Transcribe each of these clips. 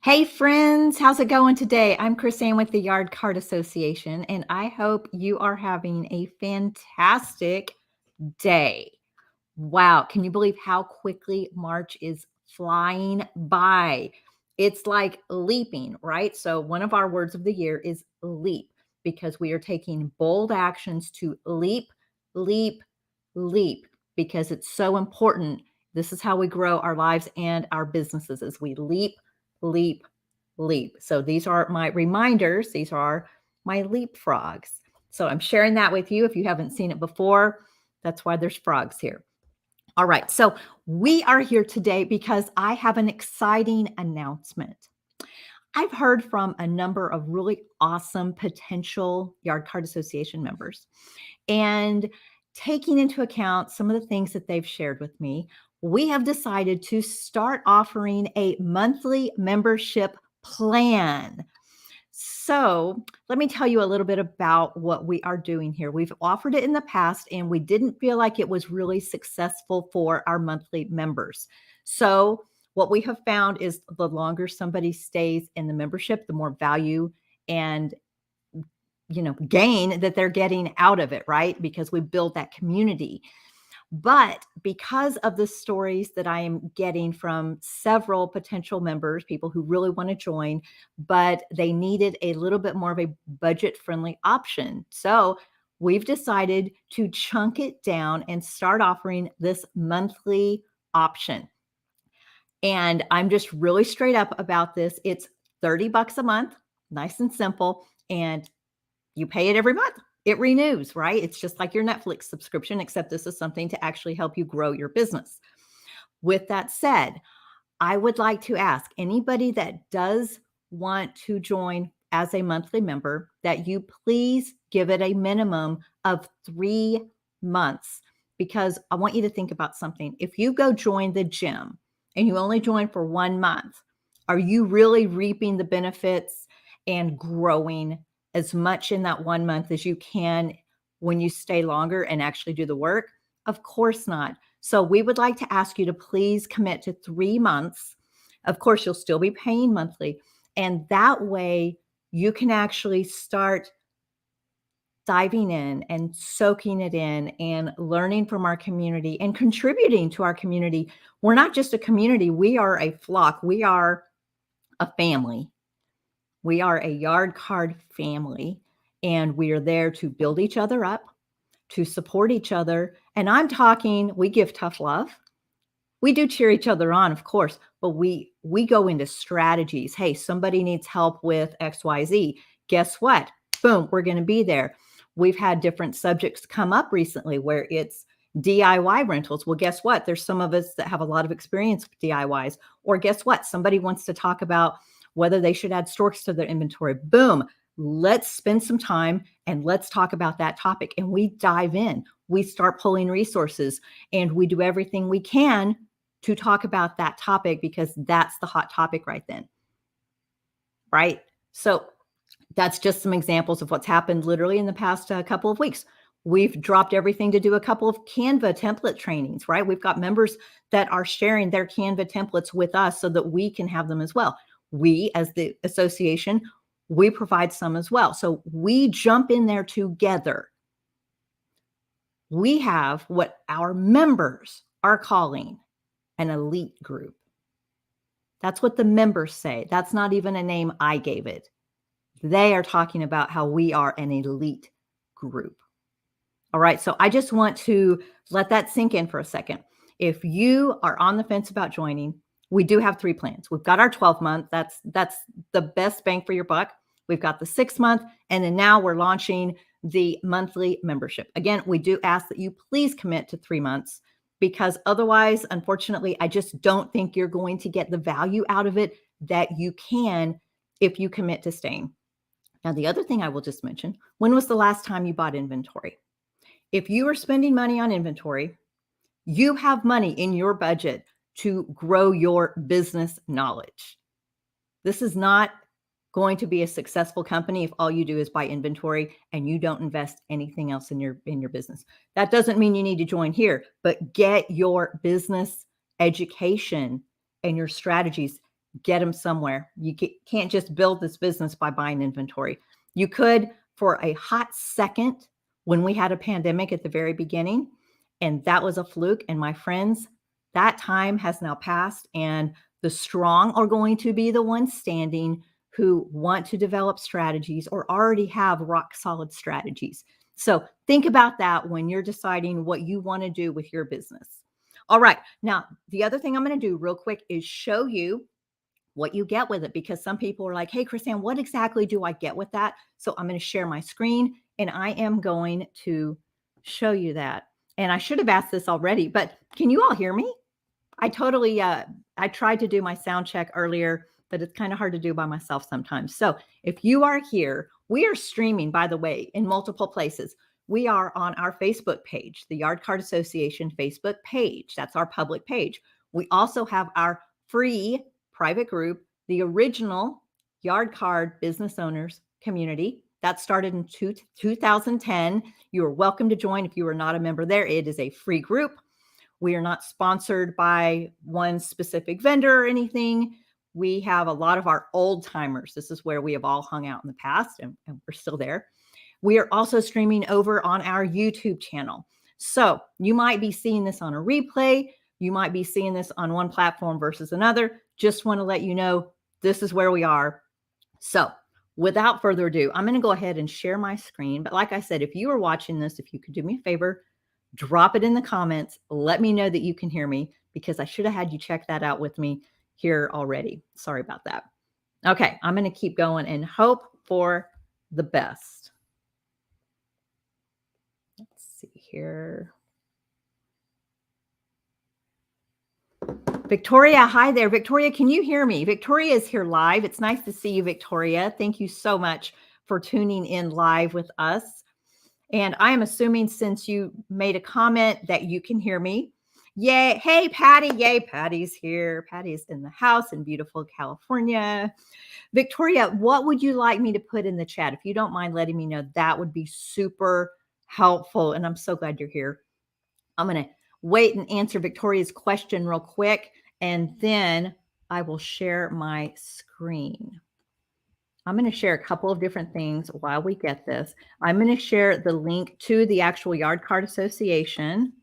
Hey friends, how's it going today? I'm Chrisanne with the Yard Card Association, and I hope you are having a fantastic day. Wow, can you believe how quickly March is flying by? It's like leaping, right? So, one of our words of the year is leap because we are taking bold actions to leap, leap, leap because it's so important. This is how we grow our lives and our businesses as we leap, leap, leap. So, these are my reminders, these are my leapfrogs. So, I'm sharing that with you if you haven't seen it before. That's why there's frogs here. All right. So we are here today because I have an exciting announcement. I've heard from a number of really awesome potential Yard Card Association members, and taking into account some of the things that they've shared with me, we have decided to start offering a monthly membership plan. So, let me tell you a little bit about what we are doing here. We've offered it in the past and we didn't feel like it was really successful for our monthly members. So, what we have found is the longer somebody stays in the membership, the more value and gain that they're getting out of it, right? Because we build that community. But because of the stories that I am getting from several potential members, people who really want to join, but they needed a little bit more of a budget friendly option. So we've decided to chunk it down and start offering this monthly option. And I'm just really straight up about this. It's $30 a month, nice and simple. And you pay it every month. It renews, right? It's just like your Netflix subscription, except this is something to actually help you grow your business. With that said, I would like to ask anybody that does want to join as a monthly member that you please give it a minimum of 3 months, because I want you to think about something. If you go join the gym and you only join for 1 month, are you really reaping the benefits and growing as much in that 1 month as you can when you stay longer and actually do the work? Of course not. So we would like to ask you to please commit to 3 months. Of course, you'll still be paying monthly. And that way you can actually start diving in and soaking it in and learning from our community and contributing to our community. We're not just a community, we are a flock. We are a family. We are a Yard Card family, and we are there to build each other up, to support each other. And I'm talking, we give tough love. We do cheer each other on, of course, but we go into strategies. Hey, somebody needs help with XYZ. Guess what? Boom, we're going to be there. We've had different subjects come up recently where it's DIY rentals. Well, guess what? There's some of us that have a lot of experience with DIYs. Or guess what? Somebody wants to talk about whether they should add storks to their inventory. Boom. Let's spend some time and let's talk about that topic. And we dive in. We start pulling resources and we do everything we can to talk about that topic because that's the hot topic right then. Right? So that's just some examples of what's happened literally in the past couple of weeks. We've dropped everything to do a couple of Canva template trainings, right? We've got members that are sharing their Canva templates with us so that we can have them as well. We, as the association, we provide some as well. So we jump in there together. We have what our members are calling an elite group. That's what the members say. That's not even a name I gave it. They are talking about how we are an elite group. All right. So I just want to let that sink in for a second. If you are on the fence about joining, we do have 3 plans. We've got our 12-month. That's the best bang for your buck. We've got the 6-month, and then now we're launching the monthly membership. Again, we do ask that you please commit to 3 months because otherwise, unfortunately, I just don't think you're going to get the value out of it that you can if you commit to staying. Now, the other thing I will just mention, when was the last time you bought inventory? If you are spending money on inventory, you have money in your budget to grow your business knowledge. This is not going to be a successful company if all you do is buy inventory and you don't invest anything else in your business. That doesn't mean you need to join here, but get your business education and your strategies, get them somewhere. You can't just build this business by buying inventory. You could for a hot second when we had a pandemic at the very beginning, and that was a fluke. And my friends, that time has now passed, and the strong are going to be the ones standing who want to develop strategies or already have rock solid strategies. So think about that when you're deciding what you want to do with your business. All right. Now, the other thing I'm going to do real quick is show you what you get with it, because some people are like, hey, Chrisanne, what exactly do I get with that? So I'm going to share my screen and I am going to show you that. And I should have asked this already, but can you all hear me? I totally, I tried to do my sound check earlier, but it's kind of hard to do by myself sometimes. So if you are here, we are streaming, by the way, in multiple places. We are on our Facebook page, the Yard Card Association Facebook page. That's our public page. We also have our free private group, the original Yard Card Business Owners Community. That started in 2010. You are welcome to join if you are not a member there. It is a free group. We are not sponsored by one specific vendor or anything. We have a lot of our old timers. This is where we have all hung out in the past, and we're still there. We are also streaming over on our YouTube channel. So you might be seeing this on a replay. You might be seeing this on one platform versus another. Just want to let you know this is where we are. So without further ado, I'm going to go ahead and share my screen. But like I said, if you are watching this, if you could do me a favor, drop it in the comments. Let me know that you can hear me, because I should have had you check that out with me here already. Sorry about that. Okay, I'm going to keep going and hope for the best. Let's see here. Victoria, hi there. Victoria, can you hear me? Victoria is here live. It's nice to see you, Victoria. Thank you so much for tuning in live with us. And I am assuming, since you made a comment, that you can hear me. Yay. Hey, Patty. Yay, Patty's here. Patty's in the house in beautiful California. Victoria, what would you like me to put in the chat? If you don't mind letting me know, that would be super helpful. And I'm so glad you're here. I'm going to wait and answer Victoria's question real quick, and then I will share my screen. I'm going to share a couple of different things while we get this. I'm going to share the link to the actual Yard Card Association.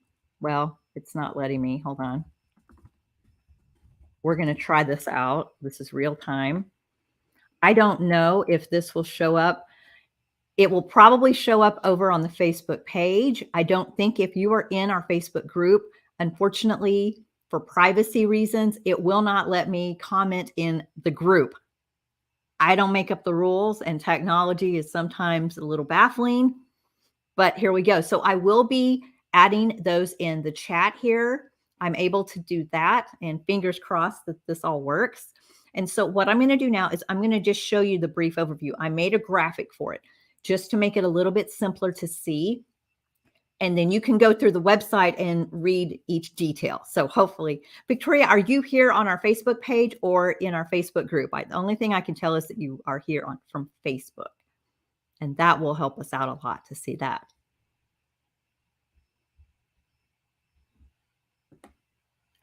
Well, it's not letting me. Hold on. We're going to try this out. This is real time. I don't know if this will show up. It will probably show up over on the Facebook page. I don't think if you are in our Facebook group, unfortunately, for privacy reasons, it will not let me comment in the group. I don't make up the rules, and technology is sometimes a little baffling, but here we go. So I will be adding those in the chat here. I'm able to do that, and fingers crossed that this all works. And so what I'm going to do now is I'm going to just show you the brief overview. I made a graphic for it just to make it a little bit simpler to see. And then you can go through the website and read each detail. So hopefully, Victoria, are you here on our Facebook page or in our Facebook group? The only thing I can tell is that you are here from Facebook. And that will help us out a lot to see that.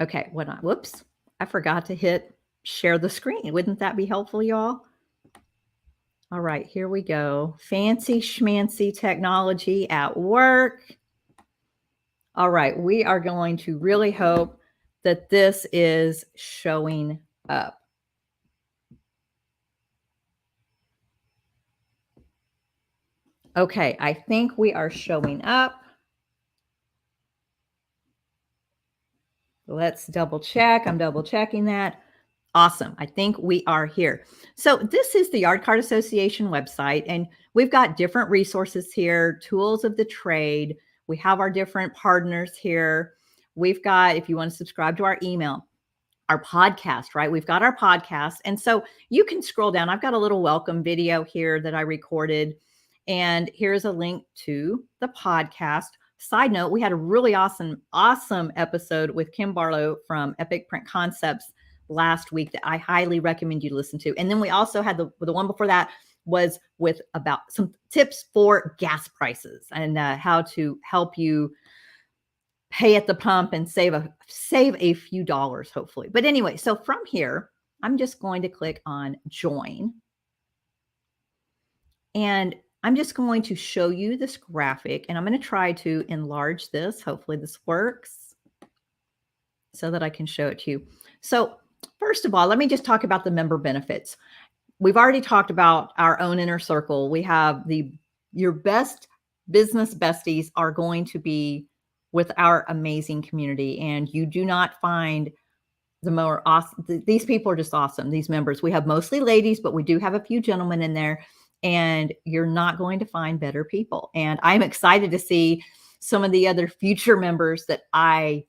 Okay, whoops, I forgot to hit share the screen. Wouldn't that be helpful, y'all? All right, here we go. Fancy schmancy technology at work. All right, we are going to really hope that this is showing up. Okay, I think we are showing up. Let's double check. I'm double checking that. Awesome. I think we are here. So this is the Yard Card Association website, and we've got different resources here, tools of the trade. We have our different partners here. We've got, if you want to subscribe to our email, our podcast, right? We've got our podcast. And so you can scroll down. I've got a little welcome video here that I recorded. And here's a link to the podcast. Side note, we had a really awesome episode with Kim Barlow from Epic Print Concepts last week that I highly recommend you listen to. And then we also had the one before that was with about some tips for gas prices and how to help you pay at the pump and save a few dollars, hopefully. But anyway, so from here, I'm just going to click on join. And I'm just going to show you this graphic, and I'm going to try to enlarge this. Hopefully this works so that I can show it to you. So first of all, let me just talk about the member benefits. We've already talked about our own inner circle. We have your best business besties are going to be with our amazing community, and you do not find the more awesome. These people are just awesome. These members, we have mostly ladies, but we do have a few gentlemen in there, and you're not going to find better people. And I'm excited to see some of the other future members that I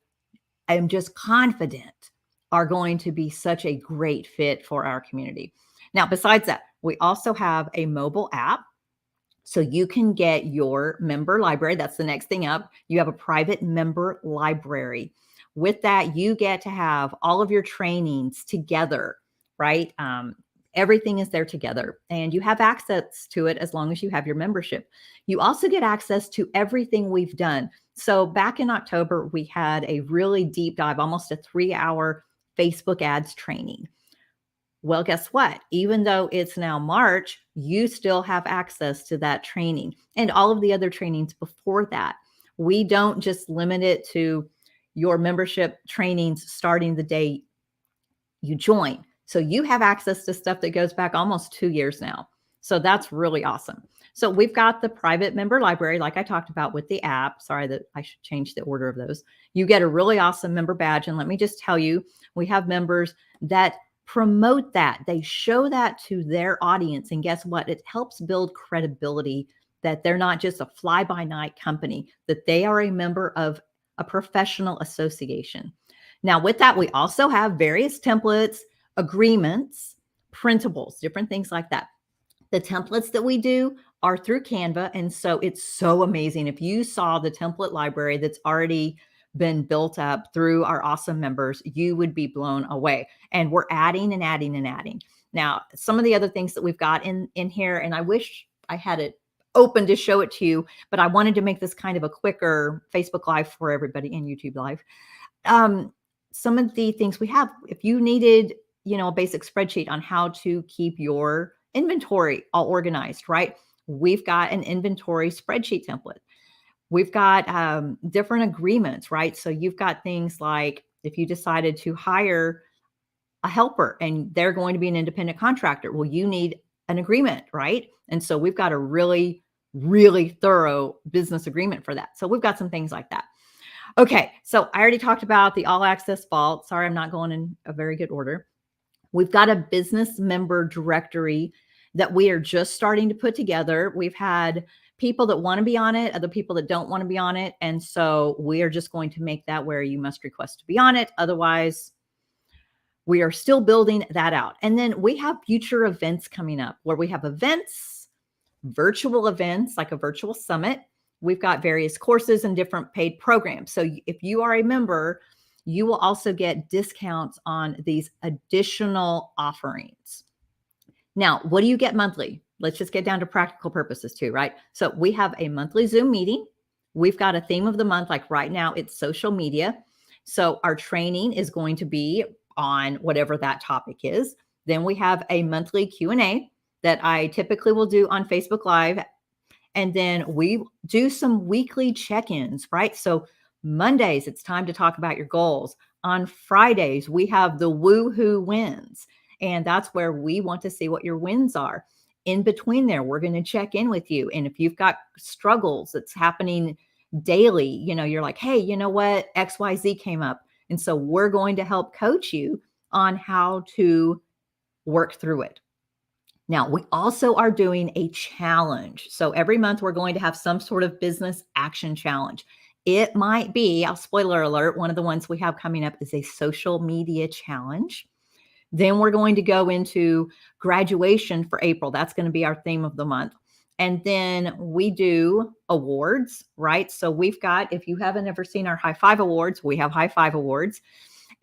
am just confident are going to be such a great fit for our community. Now, besides that, we also have a mobile app. So you can get your member library. That's the next thing up. You have a private member library. With that, you get to have all of your trainings together, right? Everything is there together, and you have access to it as long as you have your membership. You also get access to everything we've done. So back in October, we had a really deep dive, almost a 3-hour Facebook ads training. Well, guess what? Even though it's now March, you still have access to that training and all of the other trainings before that. We don't just limit it to your membership trainings starting the day you join. So you have access to stuff that goes back almost 2 years now. So that's really awesome. So we've got the private member library, like I talked about with the app. Sorry that I should change the order of those. You get a really awesome member badge. And let me just tell you, we have members that promote that. They show that to their audience. And guess what? It helps build credibility that they're not just a fly-by-night company, that they are a member of a professional association. Now, with that, we also have various templates, agreements, printables, different things like that. The templates that we do are through Canva. And so it's so amazing. If you saw the template library that's already been built up through our awesome members, you would be blown away. And we're adding and adding and adding. Now, some of the other things that we've got in here, and I wish I had it open to show it to you, but I wanted to make this kind of a quicker Facebook Live for everybody and YouTube Live. Some of the things we have, if you needed, a basic spreadsheet on how to keep your inventory all organized, right? We've got an inventory spreadsheet template. We've got different agreements, right? So you've got things like if you decided to hire a helper and they're going to be an independent contractor, well, you need an agreement, right? And so we've got a really, really thorough business agreement for that. So we've got some things like that. Okay, so I already talked about the all access vault. Sorry, I'm not going in a very good order. We've got a business member directory that we are just starting to put together. We've had people that want to be on it, other people that don't want to be on it. And so we are just going to make that where you must request to be on it. Otherwise, we are still building that out. And then we have future events coming up where we have events, virtual events like a virtual summit. We've got various courses and different paid programs. So if you are a member, you will also get discounts on these additional offerings. Now, what do you get monthly? Let's just get down to practical purposes too, right? So we have a monthly Zoom meeting. We've got a theme of the month, like right now it's social media. So our training is going to be on whatever that topic is. Then we have a monthly Q&A that I typically will do on Facebook Live. And then we do some weekly check-ins, right? So Mondays, it's time to talk about your goals. On Fridays, we have the woohoo wins. And that's where we want to see what your wins are. In between there, we're going to check in with you. And if you've got struggles that's happening daily, you're like, hey, you know what? XYZ came up. And so we're going to help coach you on how to work through it. Now, we also are doing a challenge. So every month we're going to have some sort of business action challenge. It might be, I'll spoiler alert, one of the ones we have coming up is a social media challenge. Then we're going to go into graduation for April. That's going to be our theme of the month. And then we do awards, right? So we've got, if you haven't ever seen our High Five Awards, we have High Five Awards.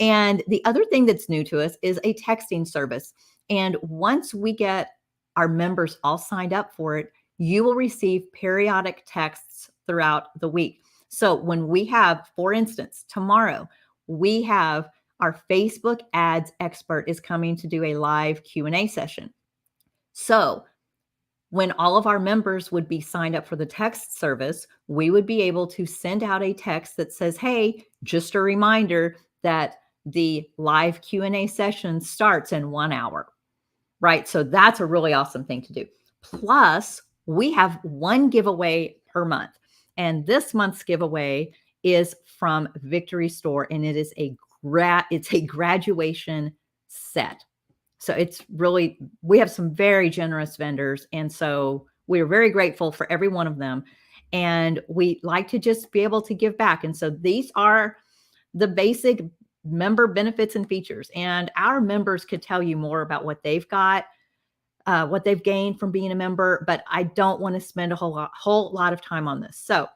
And the other thing that's new to us is a texting service. And once we get our members all signed up for it, you will receive periodic texts throughout the week. So when we have, for instance, tomorrow, we have our Facebook ads expert is coming to do a live Q&A session. So when all of our members would be signed up for the text service, we would be able to send out a text that says, hey, just a reminder that the live Q&A session starts in 1 hour, right? So that's a really awesome thing to do. Plus, we have one giveaway per month. And this month's giveaway is from Victory Store, and it is a graduation set. So it's really, we have some very generous vendors. And so we're very grateful for every one of them. And we like to just be able to give back. And so these are the basic member benefits and features. And our members could tell you more about what they've got, what they've gained from being a member, but I don't want to spend a whole lot of time on this. So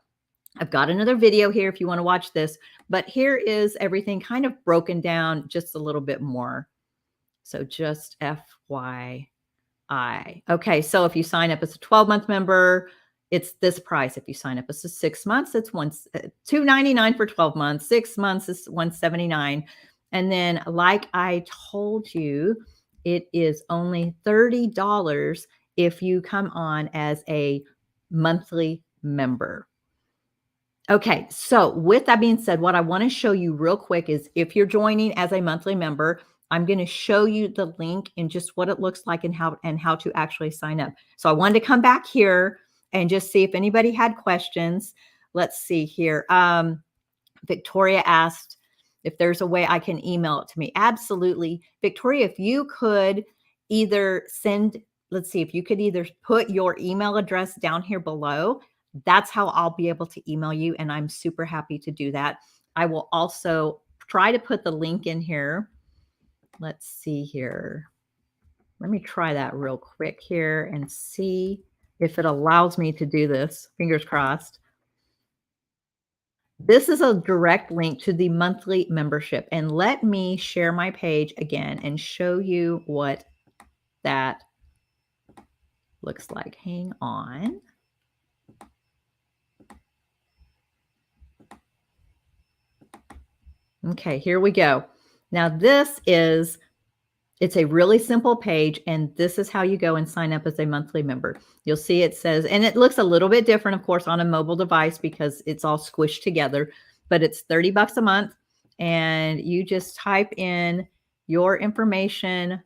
I've got another video here if you want to watch this, but here is everything kind of broken down just a little bit more. So just FYI. Okay, so if you sign up as a 12-month member, it's this price. If you sign up as a 6 months, it's $299 for 12 months. 6 months is $179. And then, like I told you, it is only $30 if you come on as a monthly member. Okay, so with that being said, what I want to show you real quick is if you're joining as a monthly member, I'm going to show you the link and just what it looks like and how to actually sign up. So I wanted to come back here and just see if anybody had questions. Let's see here. Victoria asked if there's a way I can email it to me. Absolutely. Victoria, if you could either send, let's see, if you could either put your email address down here below, that's how I'll be able to email you. And I'm super happy to do that. I will also try to put the link in here. Let's see here. Let me try that real quick here and see if it allows me to do this. Fingers crossed. This is a direct link to the monthly membership. And let me share my page again and show you what that looks like. Hang on. Okay, here we go. Now it's a really simple page, and this is how you go and sign up as a monthly member. You'll see it says, and it looks a little bit different, of course, on a mobile device because it's all squished together, but it's $30 a month, and you just type in your information.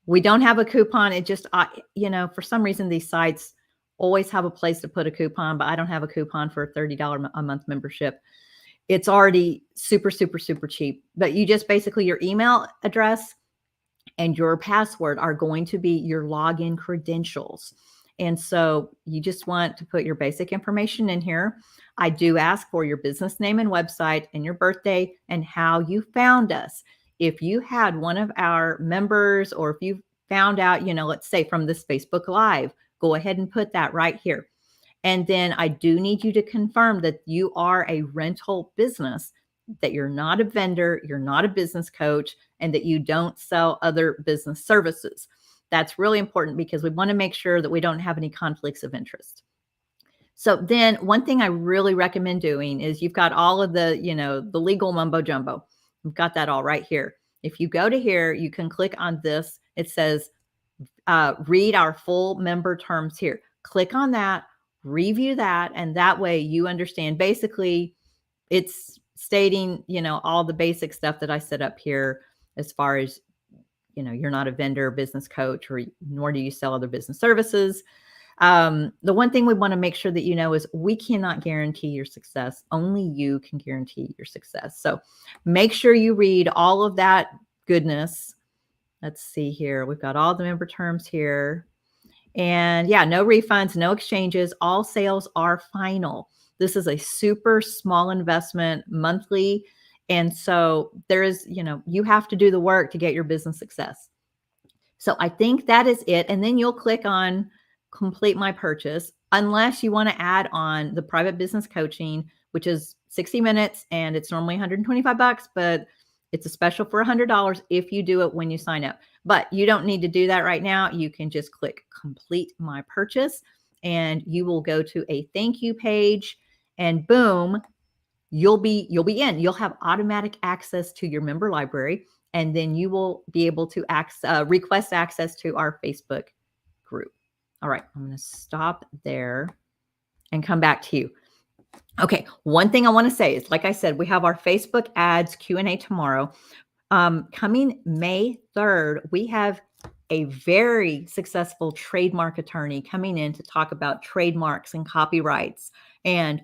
We don't have a coupon. It just, for some reason, these sites always have a place to put a coupon, but I don't have a coupon for a $30 a month membership. It's already super, super, super cheap, but you just basically your email address and your password are going to be your login credentials. And so you just want to put your basic information in here. I do ask for your business name and website and your birthday and how you found us. If you had one of our members, or if you found out, let's say from this Facebook Live, go ahead and put that right here. And then I do need you to confirm that you are a rental business, that you're not a vendor, you're not a business coach, and that you don't sell other business services. That's really important because we want to make sure that we don't have any conflicts of interest. So then one thing I really recommend doing is you've got all of the, the legal mumbo jumbo. We've got that all right here. If you go to here, you can click on this. It says, read our full member terms here. Click on that, review that, and that way you understand. Basically, it's stating, all the basic stuff that I set up here as far as, you're not a vendor, business coach, or nor do you sell other business services. The one thing we want to make sure that is we cannot guarantee your success. Only you can guarantee your success. So make sure you read all of that goodness. Let's see here. We've got all the member terms here. And yeah, no refunds, no exchanges. All sales are final. This is a super small investment monthly. And so there is, you have to do the work to get your business success. So I think that is it. And then you'll click on complete my purchase, unless you want to add on the private business coaching, which is 60 minutes and it's normally $125, but It's a special for $100 if you do it when you sign up. But you don't need to do that right now. You can just click complete my purchase and you will go to a thank you page and boom, you'll be in. You'll have automatic access to your member library and then you will be able to request access to our Facebook group. All right, I'm going to stop there and come back to you. Okay, one thing I want to say is, like I said, we have our Facebook ads Q&A tomorrow. Coming May 3rd, we have a very successful trademark attorney coming in to talk about trademarks and copyrights and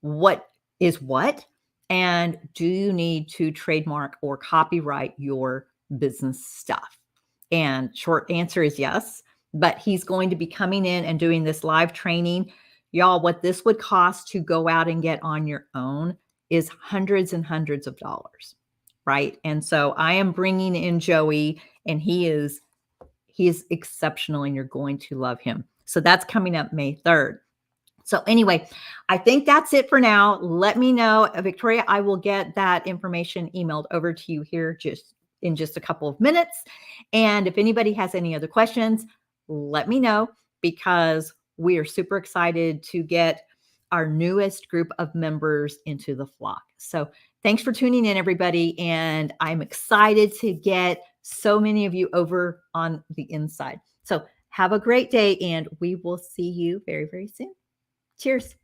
what is what, and do you need to trademark or copyright your business stuff? And short answer is yes, but he's going to be coming in and doing this live training. Y'all, what this would cost to go out and get on your own is hundreds and hundreds of dollars, right? And so I am bringing in Joey, and he is exceptional, and you're going to love him. So that's coming up May 3rd. So anyway, I think that's it for now. Let me know, Victoria, I will get that information emailed over to you here in just a couple of minutes. And if anybody has any other questions, let me know, because we are super excited to get our newest group of members into the flock. So thanks for tuning in, everybody. And I'm excited to get so many of you over on the inside. So have a great day, and we will see you very, very soon. Cheers.